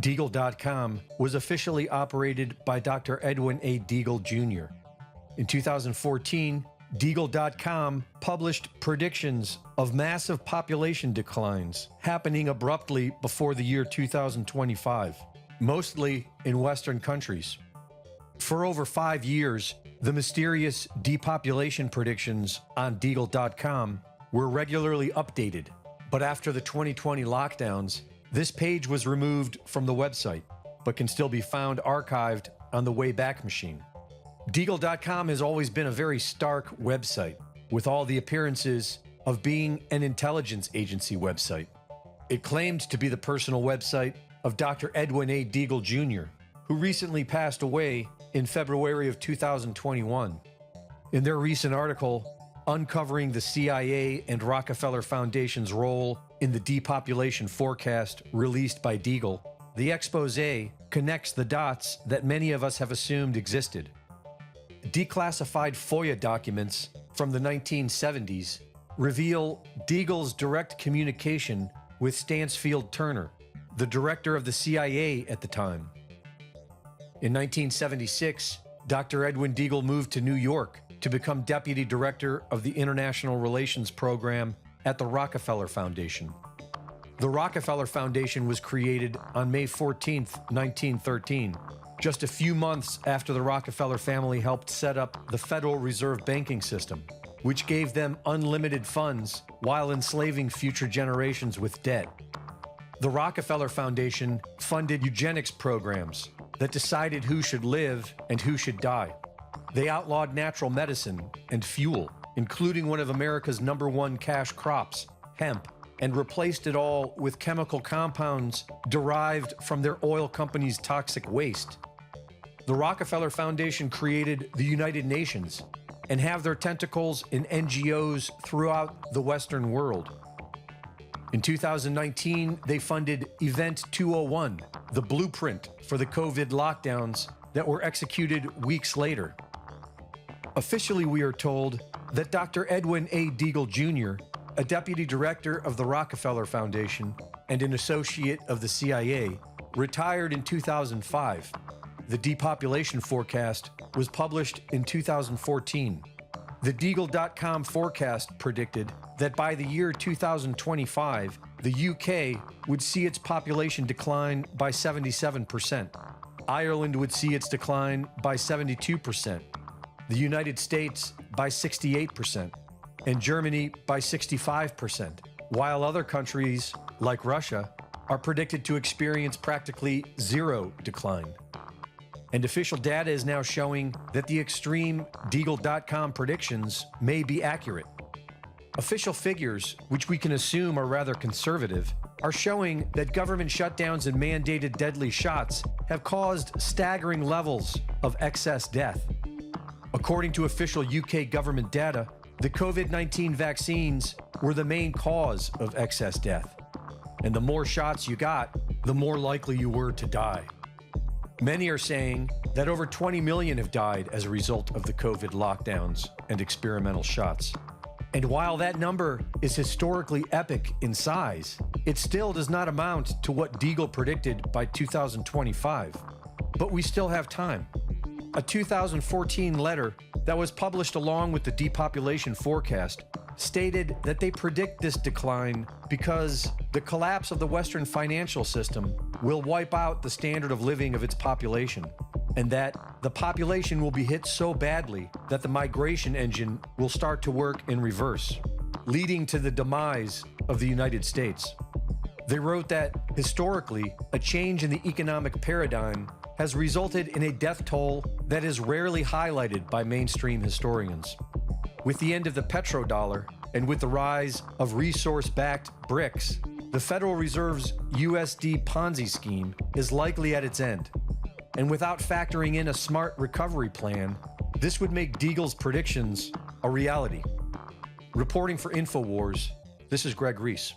Deagle.com was officially operated by Dr. Edwin A. Deagle Jr. In 2014, Deagle.com published predictions of massive population declines happening abruptly before the year 2025, mostly in Western countries. For over 5 years, the mysterious depopulation predictions on Deagle.com were regularly updated, but after the 2020 lockdowns, this page was removed from the website, but can still be found archived on the Wayback Machine. Deagle.com has always been a very stark website, with all the appearances of being an intelligence agency website. It claimed to be the personal website of Dr. Edwin A. Deagle Jr., who recently passed away in February of 2021. In their recent article, uncovering the CIA and Rockefeller Foundation's role in the depopulation forecast released by Deagle, the exposé connects the dots that many of us have assumed existed. Declassified FOIA documents from the 1970s reveal Deagle's direct communication with Stansfield Turner, the director of the CIA at the time. In 1976, Dr. Edwin Deagle moved to New York to become deputy director of the International Relations Program at the Rockefeller Foundation. The Rockefeller Foundation was created on May 14, 1913, just a few months after the Rockefeller family helped set up the Federal Reserve banking system, which gave them unlimited funds while enslaving future generations with debt. The Rockefeller Foundation funded eugenics programs that decided who should live and who should die. They outlawed natural medicine and fuel, including one of America's #1 cash crops, hemp, and replaced it all with chemical compounds derived from their oil companies' toxic waste. The Rockefeller Foundation created the United Nations and have their tentacles in NGOs throughout the Western world. In 2019, they funded Event 201, the blueprint for the COVID lockdowns that were executed weeks later. Officially, we are told that Dr. Edwin A. Deagle Jr., a deputy director of the Rockefeller Foundation and an associate of the CIA, retired in 2005. The depopulation forecast was published in 2014. The Deagle.com forecast predicted that by the year 2025, the UK would see its population decline by 77%. Ireland would see its decline by 72%. The United States by 68%, and Germany by 65%, while other countries, like Russia, are predicted to experience practically zero decline. And official data is now showing that the extreme Deagle.com predictions may be accurate. Official figures, which we can assume are rather conservative, are showing that government shutdowns and mandated deadly shots have caused staggering levels of excess death. According to official UK government data, the COVID-19 vaccines were the main cause of excess death. And the more shots you got, the more likely you were to die. Many are saying that over 20 million have died as a result of the COVID lockdowns and experimental shots. And while that number is historically epic in size, it still does not amount to what Deagle predicted by 2025. But we still have time. A 2014 letter that was published along with the depopulation forecast stated that they predict this decline because the collapse of the Western financial system will wipe out the standard of living of its population, and that the population will be hit so badly that the migration engine will start to work in reverse, leading to the demise of the United States. They wrote that, historically, a change in the economic paradigm has resulted in a death toll that is rarely highlighted by mainstream historians. With the end of the petrodollar and with the rise of resource-backed BRICS, the Federal Reserve's USD Ponzi scheme is likely at its end. And without factoring in a smart recovery plan, this would make Deagle's predictions a reality. Reporting for InfoWars, this is Greg Reese.